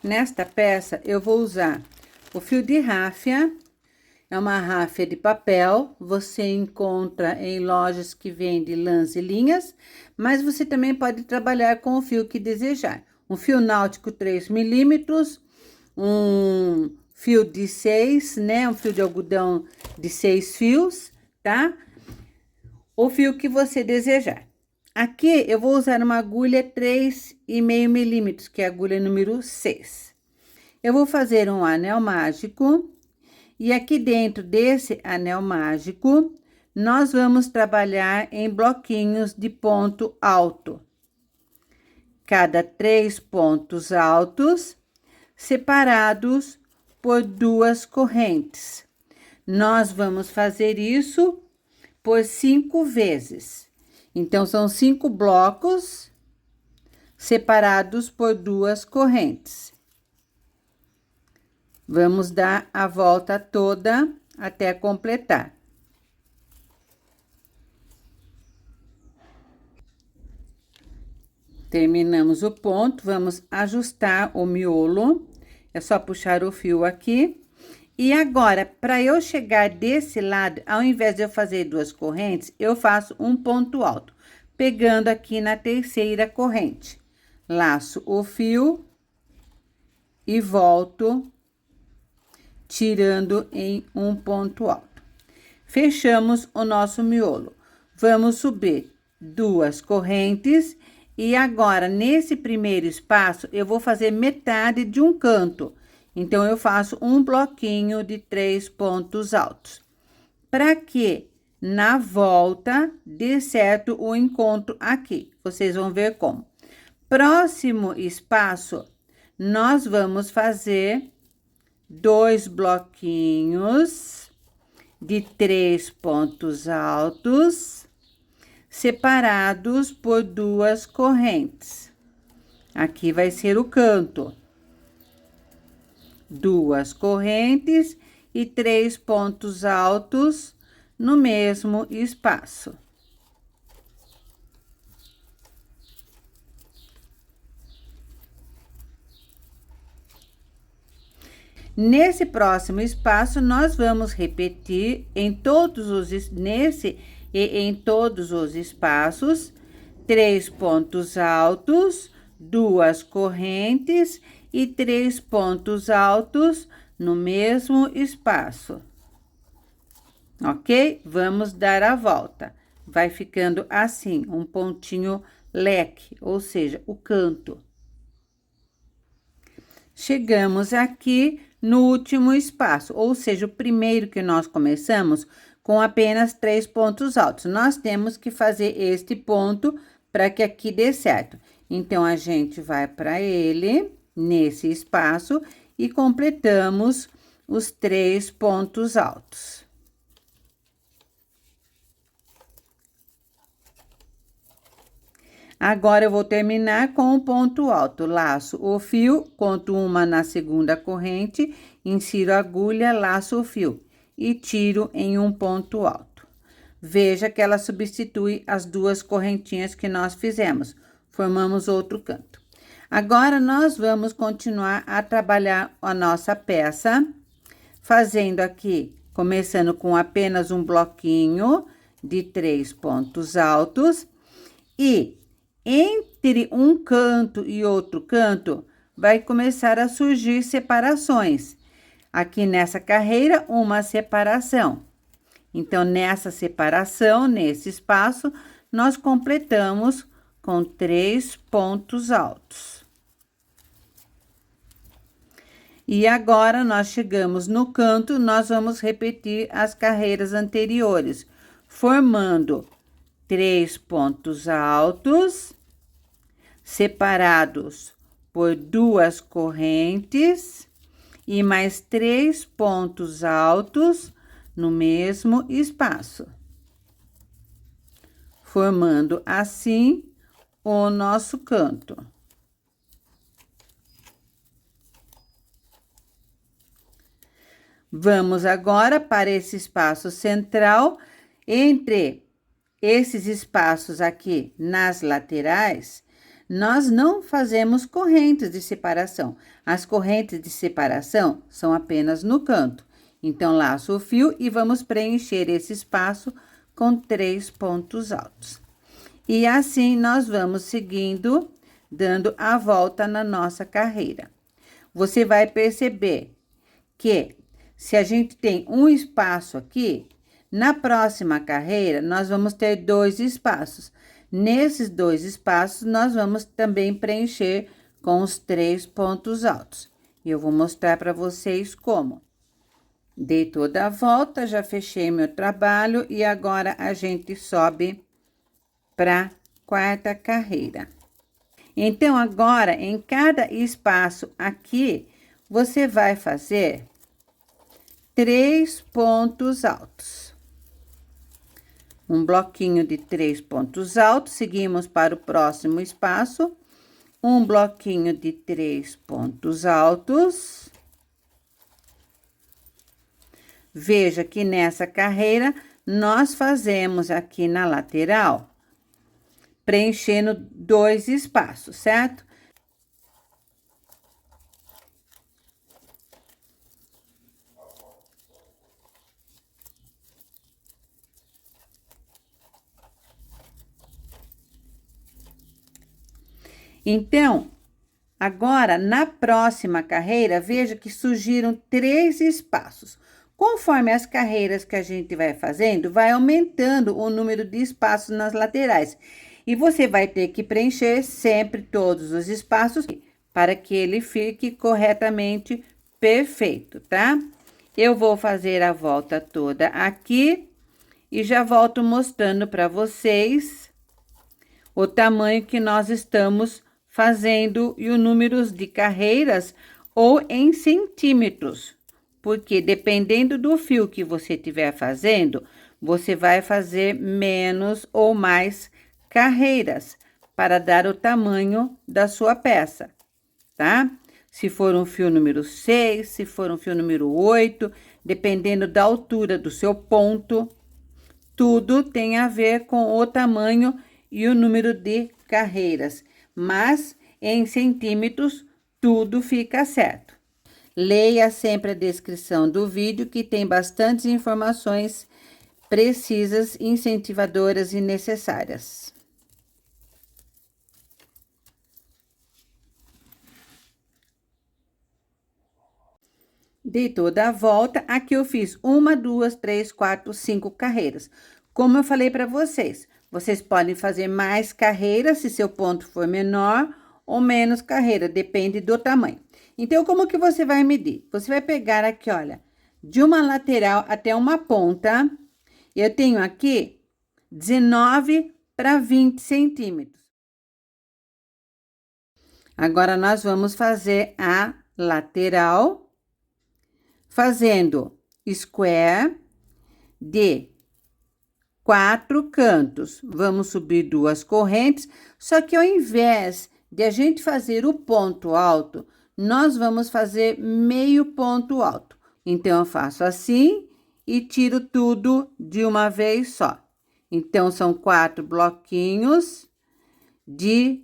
Nesta peça, eu vou usar o fio de ráfia, é uma ráfia de papel, você encontra em lojas que vendem lãs e linhas, mas você também pode trabalhar com o fio que desejar. Um fio náutico 3 milímetros, um fio de 6, né? Um fio de algodão de 6 fios, tá? O fio que você desejar. Aqui eu vou usar uma agulha 3,5 milímetros, que é a agulha número 6. Eu vou fazer um anel mágico. E aqui dentro desse anel mágico, nós vamos trabalhar em bloquinhos de ponto alto. Cada 3 pontos altos, separados por 2 correntes. Nós vamos fazer isso por 5 vezes. Então, são 5 blocos separados por 2 correntes. Vamos dar a volta toda até completar. Terminamos o ponto, vamos ajustar o miolo. É só puxar o fio aqui. E agora, para eu chegar desse lado, ao invés de eu fazer 2 correntes, eu faço um ponto alto, pegando aqui na terceira corrente. Laço o fio e volto tirando em um ponto alto. Fechamos o nosso miolo. Vamos subir 2 correntes e agora, nesse primeiro espaço, eu vou fazer metade de um canto. Então, eu faço um bloquinho de 3 pontos altos. Para que na volta dê certo o encontro aqui. Vocês vão ver como. Próximo espaço, nós vamos fazer 2 bloquinhos de 3 pontos altos, separados por 2 correntes. Aqui vai ser o canto. 2 correntes e 3 pontos altos no mesmo espaço. Nesse próximo espaço, nós vamos repetir em todos os espaços 3 pontos altos, 2 correntes e 3 pontos altos no mesmo espaço. Ok? Vamos dar a volta. Vai ficando assim, um pontinho leque, ou seja, o canto. Chegamos aqui no último espaço, ou seja, o primeiro que nós começamos com apenas 3 pontos altos. Nós temos que fazer este ponto para que aqui dê certo. Então, a gente vai para ele, nesse espaço, e completamos os 3 pontos altos. Agora, eu vou terminar com o ponto alto. Laço o fio, conto uma na segunda corrente, insiro a agulha, laço o fio e tiro em um ponto alto. Veja que ela substitui as 2 correntinhas que nós fizemos. Formamos outro canto. Agora, nós vamos continuar a trabalhar a nossa peça, fazendo aqui, começando com apenas um bloquinho de 3 pontos altos e entre um canto e outro canto, vai começar a surgir separações. Aqui nessa carreira, uma separação. Então, nessa separação, nesse espaço, nós completamos com 3 pontos altos. E agora, nós chegamos no canto, nós vamos repetir as carreiras anteriores, formando 3 pontos altos, separados por 2 correntes e mais 3 pontos altos no mesmo espaço, formando assim o nosso canto. Vamos agora para esse espaço central. Entre esses espaços aqui nas laterais, nós não fazemos correntes de separação. As correntes de separação são apenas no canto. Então, laço o fio e vamos preencher esse espaço com 3 pontos altos. E assim, nós vamos seguindo, dando a volta na nossa carreira. Você vai perceber que, se a gente tem um espaço aqui, na próxima carreira, nós vamos ter 2 espaços. Nesses 2 espaços, nós vamos também preencher com os 3 pontos altos. E eu vou mostrar para vocês como. Dei toda a volta, já fechei meu trabalho e agora a gente sobe para 4ª carreira. Então, agora, em cada espaço aqui, você vai fazer 3 pontos altos. Um bloquinho de 3 pontos altos, seguimos para o próximo espaço. Um bloquinho de 3 pontos altos. Veja que nessa carreira, nós fazemos aqui na lateral, preenchendo 2 espaços, certo? Então, agora, na próxima carreira, veja que surgiram 3 espaços. Conforme as carreiras que a gente vai fazendo, vai aumentando o número de espaços nas laterais. E você vai ter que preencher sempre todos os espaços para que ele fique corretamente perfeito, tá? Eu vou fazer a volta toda aqui e já volto mostrando para vocês o tamanho que nós estamos fazendo e o número de carreiras ou em centímetros. Porque dependendo do fio que você estiver fazendo, você vai fazer menos ou mais carreiras para dar o tamanho da sua peça, tá? Se for um fio número 6, se for um fio número 8, dependendo da altura do seu ponto, tudo tem a ver com o tamanho e o número de carreiras. Mas em centímetros, tudo fica certo. Leia sempre a descrição do vídeo, que tem bastantes informações precisas, incentivadoras e necessárias. Dei toda a volta, aqui eu fiz 1, 2, 3, 4, 5 carreiras. Como eu falei para vocês, vocês podem fazer mais carreiras se seu ponto for menor ou menos carreira, depende do tamanho. Então, como que você vai medir? Você vai pegar aqui, olha, de uma lateral até uma ponta, eu tenho aqui 19 para 20 centímetros. Agora, nós vamos fazer a lateral, fazendo square de 4 cantos. Vamos subir 2 correntes, só que ao invés de a gente fazer o ponto alto, nós vamos fazer meio ponto alto. Então, eu faço assim e tiro tudo de uma vez só. Então, são 4 bloquinhos de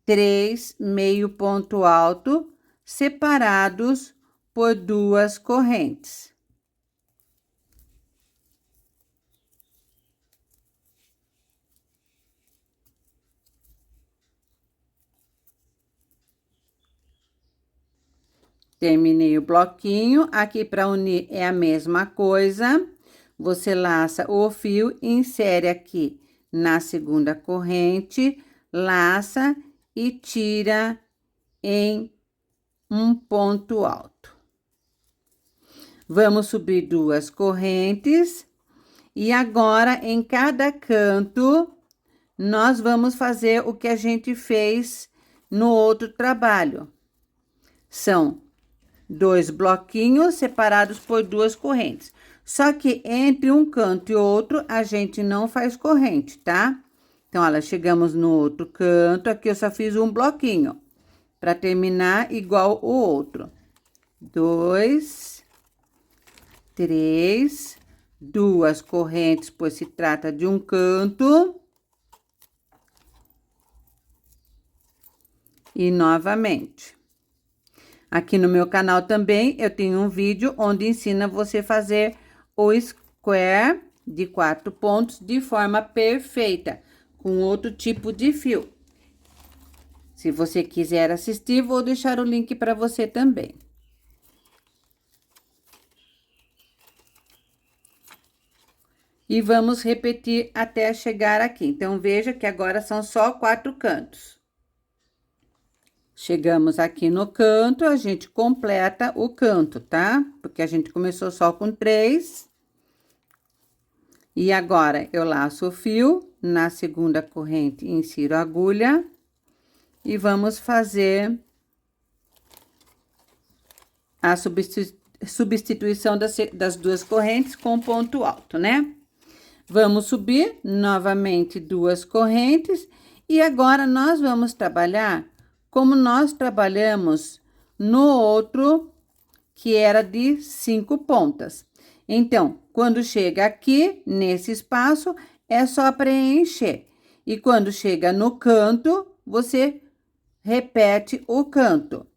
3 meio ponto alto, separados por 2 correntes. Terminei o bloquinho, aqui para unir é a mesma coisa. Você laça o fio, insere aqui na segunda corrente, laça e tira em um ponto alto. Vamos subir 2 correntes e agora em cada canto nós vamos fazer o que a gente fez no outro trabalho. São 2 bloquinhos separados por 2 correntes. Só que entre um canto e outro, a gente não faz corrente, tá? Então, olha, chegamos no outro canto, aqui eu só fiz um bloquinho, para terminar igual o outro. 2, 3, 2 correntes, pois se trata de um canto. E novamente. Aqui no meu canal também eu tenho um vídeo onde ensina você a fazer o square de 4 pontos de forma perfeita, com outro tipo de fio. Se você quiser assistir, vou deixar o link para você também. E vamos repetir até chegar aqui. Então, veja que agora são só 4 cantos. Chegamos aqui no canto, a gente completa o canto, tá? Porque a gente começou só com 3. E agora, eu laço o fio, na segunda corrente, insiro a agulha. E vamos fazer a substituição das duas correntes com ponto alto, né? Vamos subir novamente 2 correntes. E agora, nós vamos trabalhar como nós trabalhamos no outro, que era de 5 pontas. Então, quando chega aqui, nesse espaço, é só preencher. E quando chega no canto, você repete o canto.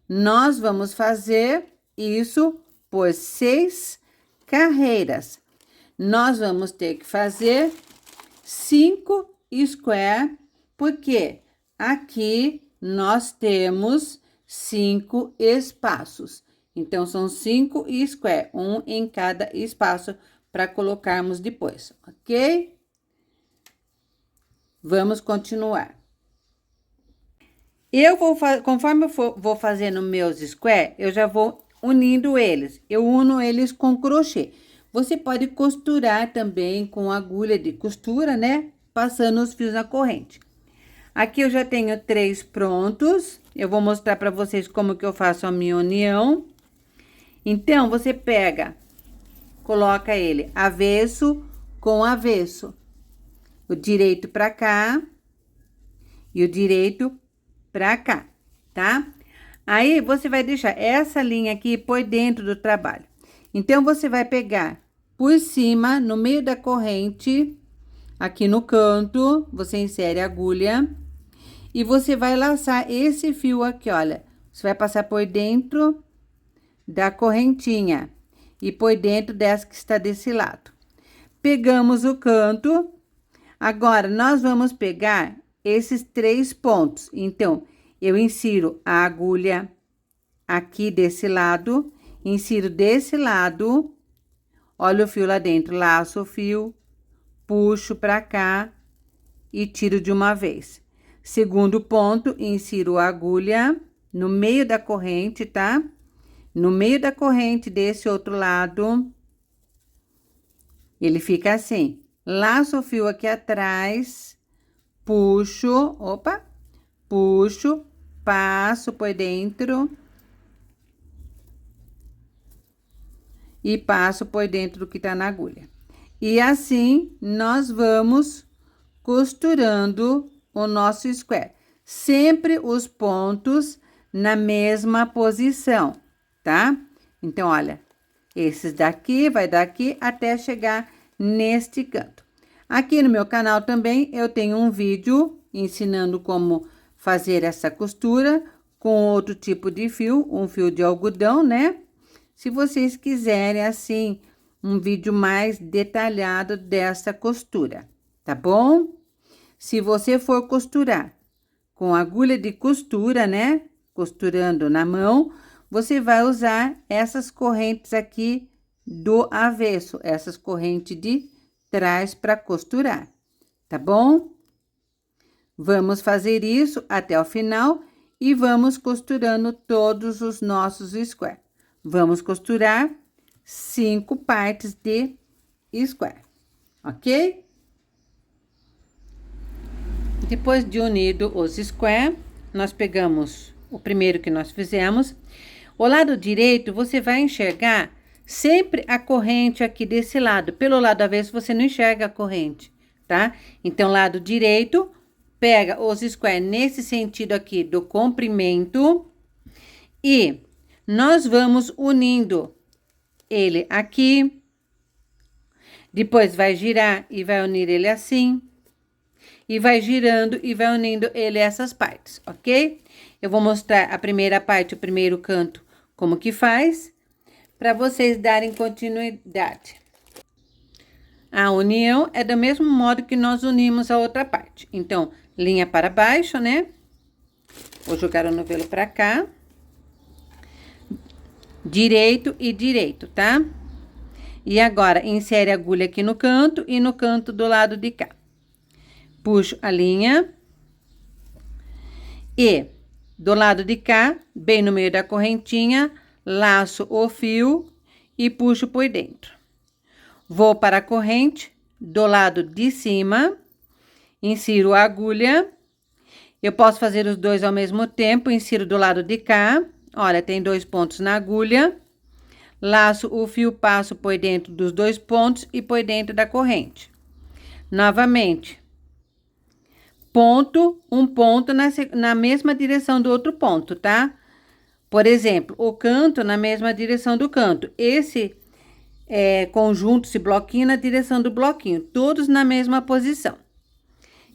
Nós vamos fazer isso por 6 carreiras. Nós vamos ter que fazer 5 square, porque aqui nós temos 5 espaços. Então, são 5 square, um em cada espaço, para colocarmos depois, ok? Vamos continuar. Conforme eu vou fazendo meus square, eu já vou unindo eles. Eu uno eles com crochê. Você pode costurar também com agulha de costura, né? Passando os fios na corrente. Aqui eu já tenho 3 prontos. Eu vou mostrar para vocês como que eu faço a minha união. Então, você pega, coloca ele avesso com avesso. O direito para cá e o direito para cá, tá? Aí, você vai deixar essa linha aqui por dentro do trabalho. Então, você vai pegar por cima, no meio da corrente, aqui no canto, você insere a agulha e você vai laçar esse fio aqui, olha. Você vai passar por dentro da correntinha e por dentro dessa que está desse lado. Pegamos o canto. Agora, nós vamos pegar esses 3 pontos. Então, eu insiro a agulha aqui desse lado, insiro desse lado, olha o fio lá dentro, laço o fio, puxo pra cá e tiro de uma vez. Segundo ponto, insiro a agulha no meio da corrente, tá? No meio da corrente desse outro lado, ele fica assim. Laço o fio aqui atrás, puxo, puxo, passo por dentro e passo por dentro do que tá na agulha. E assim, nós vamos costurando o nosso square. Sempre os pontos na mesma posição, tá? Então, olha, esses daqui, vai daqui até chegar neste canto. Aqui no meu canal também eu tenho um vídeo ensinando como fazer essa costura com outro tipo de fio, um fio de algodão, né? Se vocês quiserem, assim, um vídeo mais detalhado dessa costura, tá bom? Se você for costurar com agulha de costura, né? Costurando na mão, você vai usar essas correntes aqui do avesso, essas correntes de trás para costurar, tá bom? Vamos fazer isso até o final e vamos costurando todos os nossos square. Vamos costurar 5 partes de square, ok? Depois de unido os square, nós pegamos o primeiro que nós fizemos. O lado direito, você vai enxergar sempre a corrente aqui desse lado. Pelo lado avesso, você não enxerga a corrente, tá? Então, lado direito, pega os square nesse sentido aqui do comprimento e nós vamos unindo ele aqui. Depois, vai girar e vai unir ele assim. e vai girando e vai unindo ele a essas partes, ok? Eu vou mostrar a primeira parte, o primeiro canto, como que faz, para vocês darem continuidade. A união é do mesmo modo que nós unimos a outra parte. Então, linha para baixo, né? Vou jogar o novelo para cá. Direito e direito, tá? E agora, insere a agulha aqui no canto e no canto do lado de cá. Puxo a linha. E, do lado de cá, bem no meio da correntinha, laço o fio e puxo por dentro. Vou para a corrente, do lado de cima, insiro a agulha. Eu posso fazer os dois ao mesmo tempo, insiro do lado de cá. Olha, tem 2 pontos na agulha. Laço o fio, passo por dentro dos 2 pontos e por dentro da corrente. Novamente. Ponto, um ponto na mesma direção do outro ponto, tá? Por exemplo, o canto na mesma direção do canto. Esse conjunto, esse bloquinho na direção do bloquinho. Todos na mesma posição.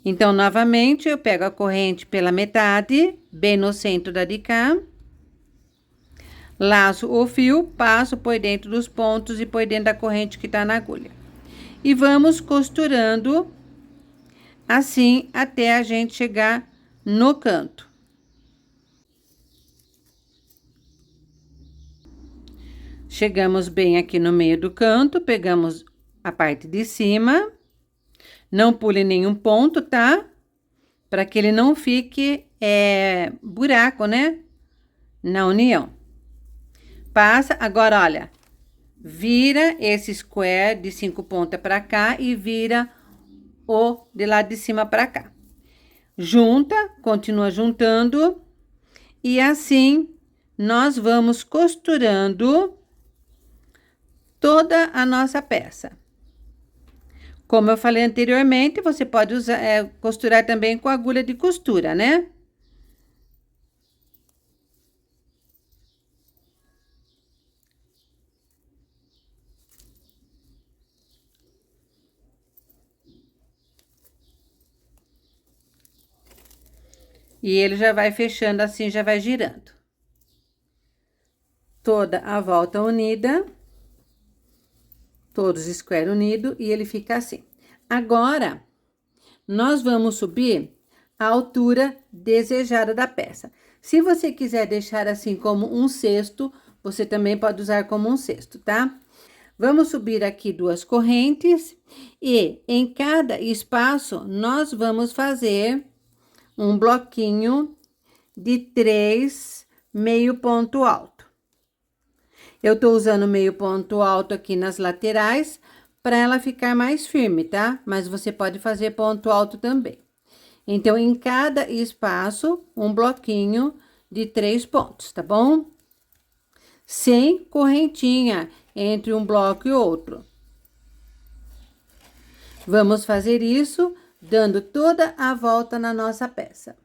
Então, novamente, eu pego a corrente pela metade, bem no centro da de cá. Laço o fio, passo por dentro dos pontos e por dentro da corrente que tá na agulha. E vamos costurando assim até a gente chegar no canto. Chegamos bem aqui no meio do canto, pegamos a parte de cima. Não pule nenhum ponto, tá? Para que ele não fique buraco, né? Na união. Passa, agora, olha. Vira esse square de 5 pontas para cá e vira o de lá de cima para cá. Junta, continua juntando. E assim, nós vamos costurando toda a nossa peça. Como eu falei anteriormente, você pode usar, costurar também com agulha de costura, né? E ele já vai fechando assim, já vai girando. Toda a volta unida. Todos square unido e ele fica assim. Agora, nós vamos subir a altura desejada da peça. Se você quiser deixar assim como um cesto, você também pode usar como um cesto, tá? Vamos subir aqui 2 correntes e em cada espaço nós vamos fazer um bloquinho de 3 meio ponto alto. Eu tô usando meio ponto alto aqui nas laterais para ela ficar mais firme, tá? Mas você pode fazer ponto alto também. Então, em cada espaço, um bloquinho de 3 pontos, tá bom? Sem correntinha entre um bloco e outro. Vamos fazer isso dando toda a volta na nossa peça.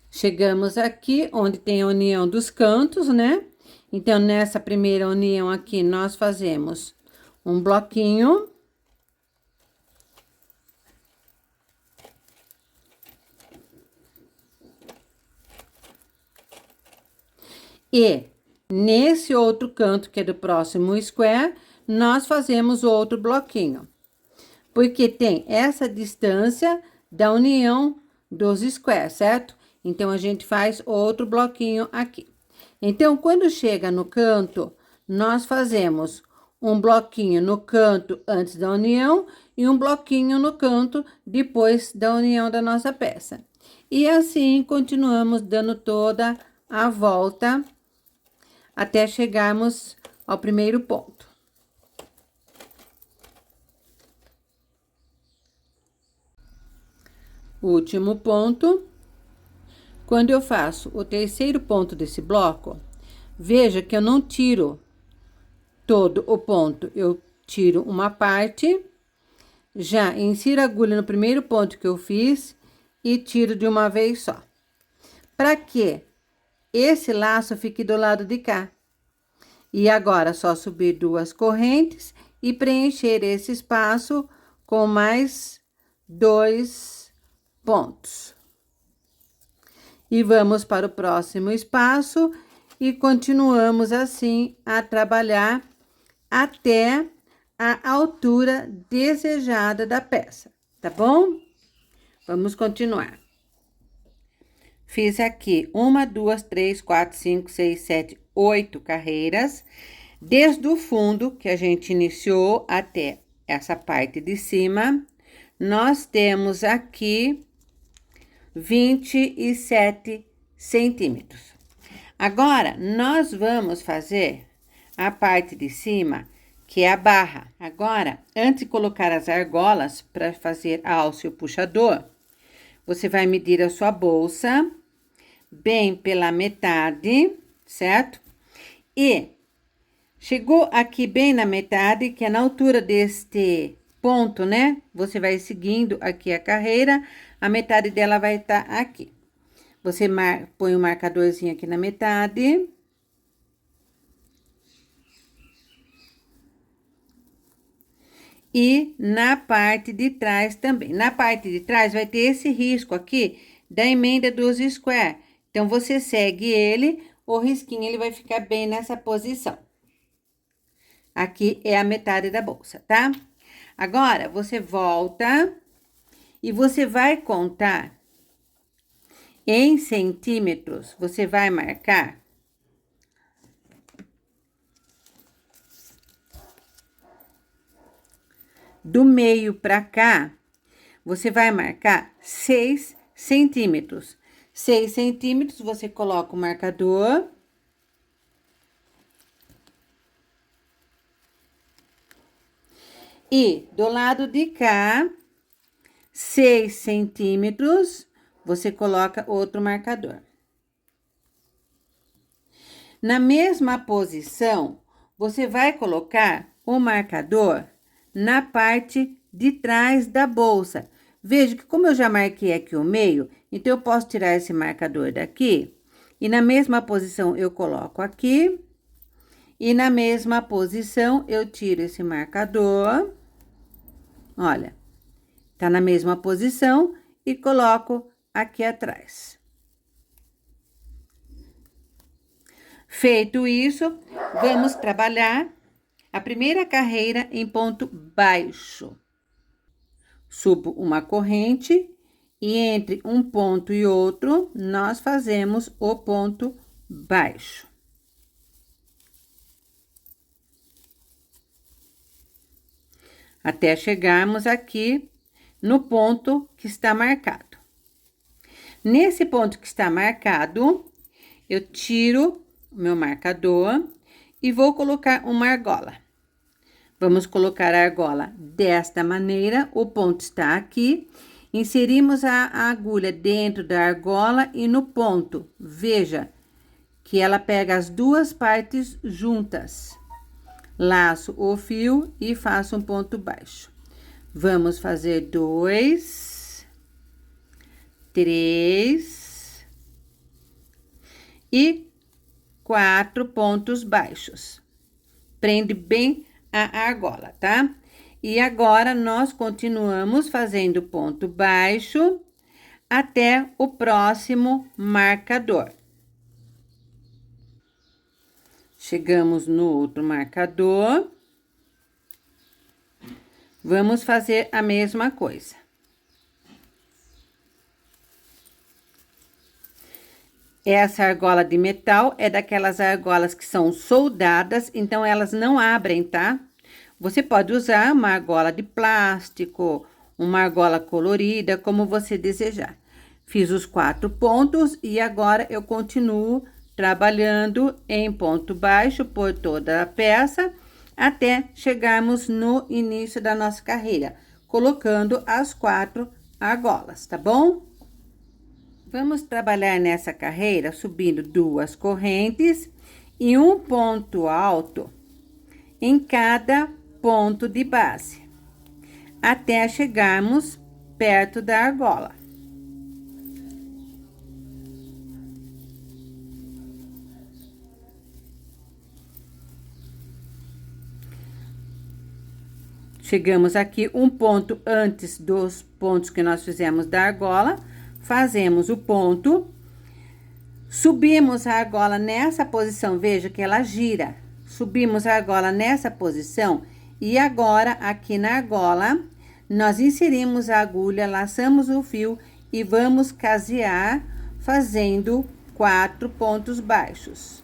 Chegamos aqui onde tem a união dos cantos, né? Então, nessa primeira união aqui, nós fazemos um bloquinho. E nesse outro canto, que é do próximo square, nós fazemos outro bloquinho. Porque tem essa distância da união dos squares, certo? Então, a gente faz outro bloquinho aqui. Então, quando chega no canto, nós fazemos um bloquinho no canto antes da união e um bloquinho no canto depois da união da nossa peça. E assim, continuamos dando toda a volta até chegarmos ao primeiro ponto. Último ponto. Quando eu faço o terceiro ponto desse bloco, veja que eu não tiro todo o ponto. Eu tiro uma parte, já insiro a agulha no primeiro ponto que eu fiz e tiro de uma vez só. Para que esse laço fique do lado de cá. E agora, só subir 2 correntes e preencher esse espaço com mais 2 pontos. E vamos para o próximo espaço e continuamos assim a trabalhar até a altura desejada da peça, tá bom? Vamos continuar. Fiz aqui 1, 2, 3, 4, 5, 6, 7, 8 carreiras, desde o fundo que a gente iniciou até essa parte de cima, nós temos aqui 27 centímetros. Agora, nós vamos fazer a parte de cima, que é a barra. Agora, antes de colocar as argolas para fazer a alça e o puxador, você vai medir a sua bolsa bem pela metade, certo? E chegou aqui bem na metade, que é na altura deste ponto, né? Você vai seguindo aqui a carreira, a metade dela vai estar aqui. Você põe o marcadorzinho aqui na metade. E na parte de trás também. Na parte de trás vai ter esse risco aqui da emenda dos square. Então, você segue ele, o risquinho ele vai ficar bem nessa posição. Aqui é a metade da bolsa, tá? Agora, você volta e você vai contar em centímetros, você vai marcar do meio pra cá, você vai marcar 6 centímetros. 6 centímetros, você coloca o marcador. E do lado de cá, 6 centímetros, você coloca outro marcador. Na mesma posição, você vai colocar o marcador na parte de trás da bolsa. Veja que como eu já marquei aqui o meio, então eu posso tirar esse marcador daqui e na mesma posição eu coloco aqui e na mesma posição eu tiro esse marcador. Olha, tá na mesma posição e coloco aqui atrás. Feito isso, vamos trabalhar a primeira carreira em ponto baixo. Subo uma corrente e entre um ponto e outro, nós fazemos o ponto baixo. Até chegarmos aqui no ponto que está marcado. Nesse ponto que está marcado, eu tiro o meu marcador e vou colocar uma argola. Vamos colocar a argola desta maneira, o ponto está aqui. Inserimos a agulha dentro da argola e no ponto, veja que ela pega as duas partes juntas. Laço o fio e faço um ponto baixo. Vamos fazer 2, 3 e 4 pontos baixos. Prende bem a argola, tá? E agora, nós continuamos fazendo ponto baixo até o próximo marcador. Chegamos no outro marcador. Vamos fazer a mesma coisa. Essa argola de metal é daquelas argolas que são soldadas, então elas não abrem, tá? Você pode usar uma argola de plástico, uma argola colorida, como você desejar. Fiz os 4 pontos e agora eu continuo trabalhando em ponto baixo por toda a peça, até chegarmos no início da nossa carreira, colocando as 4 argolas, tá bom? Vamos trabalhar nessa carreira subindo 2 correntes e um ponto alto em cada ponto de base, até chegarmos perto da argola. Chegamos aqui um ponto antes dos pontos que nós fizemos da argola, fazemos o ponto, subimos a argola nessa posição, veja que ela gira. Subimos a argola nessa posição e agora aqui na argola nós inserimos a agulha, laçamos o fio e vamos casear fazendo 4 pontos baixos.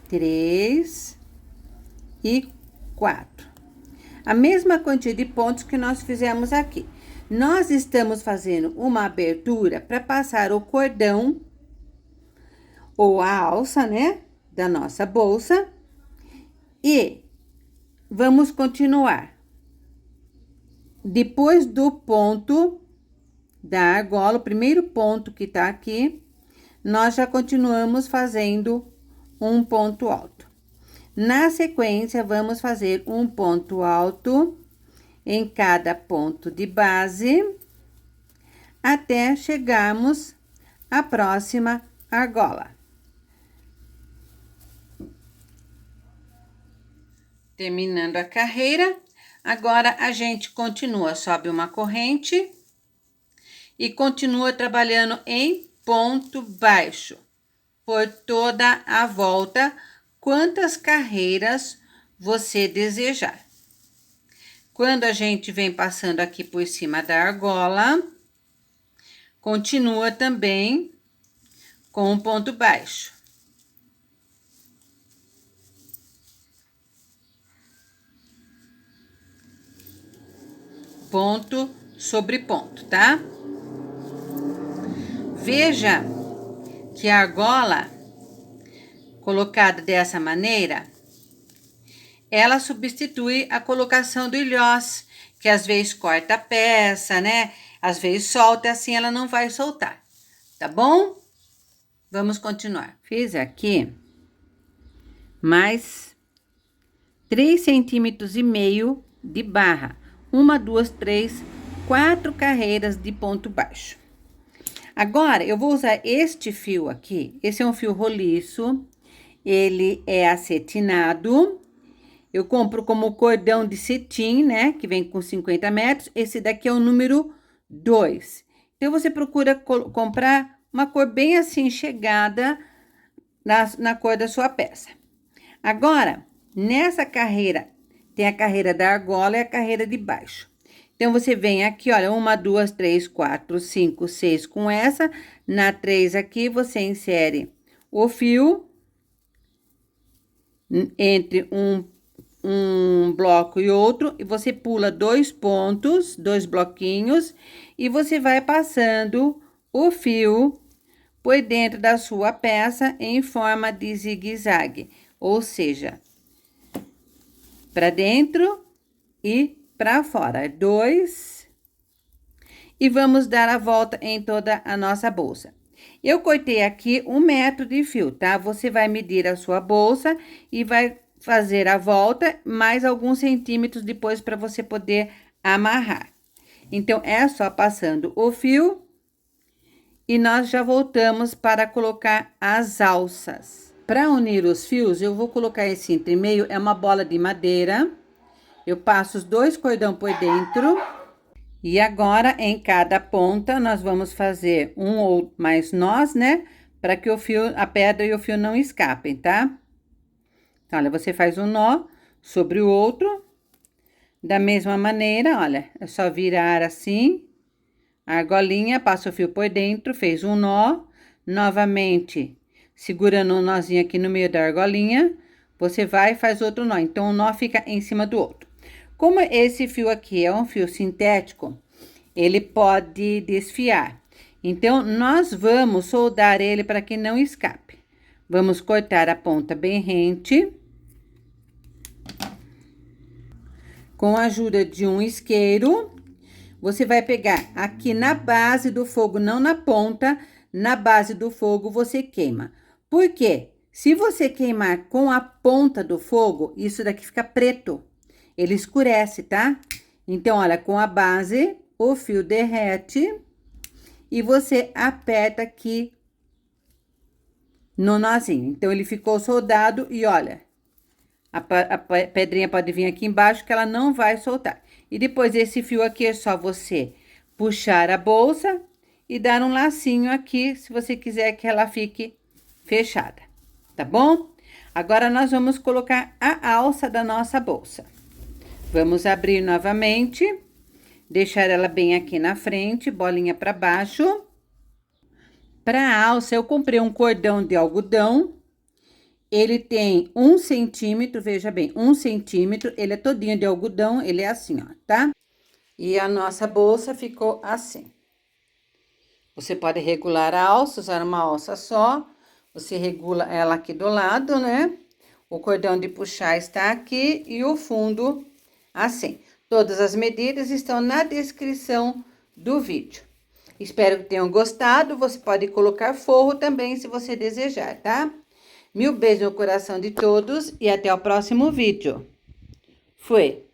3 e 4. A mesma quantia de pontos que nós fizemos aqui. Nós estamos fazendo uma abertura para passar o cordão ou a alça, né, da nossa bolsa. E vamos continuar. Depois do ponto da argola, o primeiro ponto que tá aqui, nós já continuamos fazendo um ponto alto. Na sequência, vamos fazer um ponto alto em cada ponto de base, até chegarmos à próxima argola. Terminando a carreira, agora a gente continua, sobe uma corrente e continua trabalhando em ponto baixo por toda a volta, quantas carreiras você desejar. Quando a gente vem passando aqui por cima da argola, continua também com um ponto baixo. Ponto sobre ponto, tá? Veja que a argola, colocada dessa maneira, ela substitui a colocação do ilhós, que às vezes corta a peça, né? Às vezes solta, assim ela não vai soltar, tá bom? Vamos continuar. Fiz aqui mais 3,5 centímetros de barra. 1, 2, 3, 4 carreiras de ponto baixo. Agora, eu vou usar este fio aqui. Esse é um fio roliço, ele é acetinado. Eu compro como cordão de cetim, né? Que vem com 50 metros. Esse daqui é o número 2. Então, você procura comprar uma cor bem assim, chegada na cor da sua peça. Agora, nessa carreira, tem a carreira da argola e a carreira de baixo. Então, você vem aqui, olha, 1, 2, 3, 4, 5, 6 com essa. Na 3 aqui, você insere o fio entre um bloco e outro. E você pula 2 pontos, 2 bloquinhos. E você vai passando o fio por dentro da sua peça em forma de zigue-zague. Ou seja, para dentro e para fora. 2. E vamos dar a volta em toda a nossa bolsa. Eu cortei aqui 1 metro de fio, tá? Você vai medir a sua bolsa e vai fazer a volta mais alguns centímetros depois para você poder amarrar. Então, é só passando o fio e nós já voltamos para colocar as alças. Para unir os fios, eu vou colocar esse entre meio, é uma bola de madeira. Eu passo os 2 cordão por dentro. E agora, em cada ponta, nós vamos fazer um ou mais nós, né? Para que o fio, a pedra e o fio não escapem, tá? Então, olha, você faz um nó sobre o outro. Da mesma maneira, olha, é só virar assim. A argolinha, passa o fio por dentro, fez um nó. Novamente, segurando um nozinho aqui no meio da argolinha, você vai e faz outro nó. Então, o nó fica em cima do outro. Como esse fio aqui é um fio sintético, ele pode desfiar. Então, nós vamos soldar ele para que não escape. Vamos cortar a ponta bem rente. Com a ajuda de um isqueiro, você vai pegar aqui na base do fogo, não na ponta, na base do fogo você queima. Por quê? Se você queimar com a ponta do fogo, isso daqui fica preto. Ele escurece, tá? Então, olha, com a base, o fio derrete e você aperta aqui no nozinho. Então, ele ficou soldado e olha, a pedrinha pode vir aqui embaixo que ela não vai soltar. E depois esse fio aqui é só você puxar a bolsa e dar um lacinho aqui, se você quiser que ela fique fechada, tá bom? Agora, nós vamos colocar a alça da nossa bolsa. Vamos abrir novamente, deixar ela bem aqui na frente, bolinha para baixo. Para a alça, eu comprei um cordão de algodão. Ele tem 1 centímetro, veja bem, 1 centímetro. Ele é todinho de algodão, ele é assim, ó, tá? E a nossa bolsa ficou assim. Você pode regular a alça, usar uma alça só. Você regula ela aqui do lado, né? O cordão de puxar está aqui e o fundo assim. Todas as medidas estão na descrição do vídeo. Espero que tenham gostado. Você pode colocar forro também, se você desejar, tá? Mil beijos no coração de todos e até o próximo vídeo. Fui!